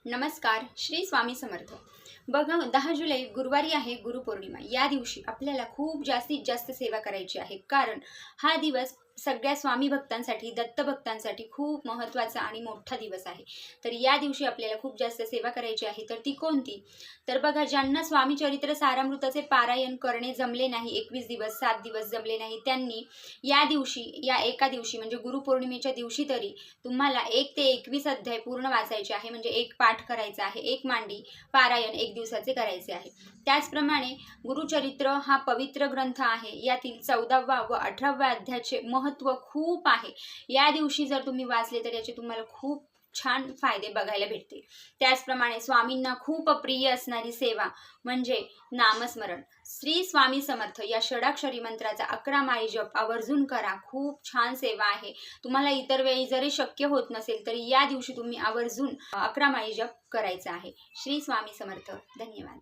नमस्कार. श्री स्वामी समर्थ. बघा, 10 जुलै गुरुवारी आहे गुरुपौर्णिमा. या दिवशी आपल्याला खूप जास्तीत जास्त सेवा करायची आहे, कारण हा दिवस सगळ्या स्वामी भक्तांसाठी, दत्त भक्तांसाठी खूप महत्त्वाचा आणि मोठा दिवस आहे. तर या दिवशी आपल्याला खूप जास्त सेवा करायची आहे. तर ती कोणती? तर बघा, ज्यांना स्वामी चरित्र सारामृताचे पारायण करणे जमले नाही, 21 दिवस 7 दिवस जमले नाही, त्यांनी या दिवशी, या एका दिवशी म्हणजे गुरुपौर्णिमेच्या दिवशी तरी तुम्हाला 1 ते 21 अध्याय पूर्ण वाचायचे आहे. म्हणजे एक पाठ करायचा आहे, एक मांडी पारायण 1 दिवसाचे करायचे आहे. त्याचप्रमाणे गुरुचरित्र हा पवित्र ग्रंथ आहे. यातील 14वा व 18व्या अध्यायाचे महत्त्व खूप आहे. या दिवशी जर तुम्ही वाचले तर याचे तुम्हाला खूप छान फायदे बघायला भेटतील. त्याचप्रमाणे स्वामींना खूप प्रिय असणारी सेवा म्हणजे नामस्मरण. श्री स्वामी समर्थ या षडाक्षरी मंत्राचा 11 माळी जप आवर्जून करा. खूप छान सेवा आहे. तुम्हाला इतर वेळी जरी शक्य होत नसेल तरी या दिवशी तुम्ही आवर्जून 11 माळी जप करायचा आहे. श्री स्वामी समर्थ. धन्यवाद.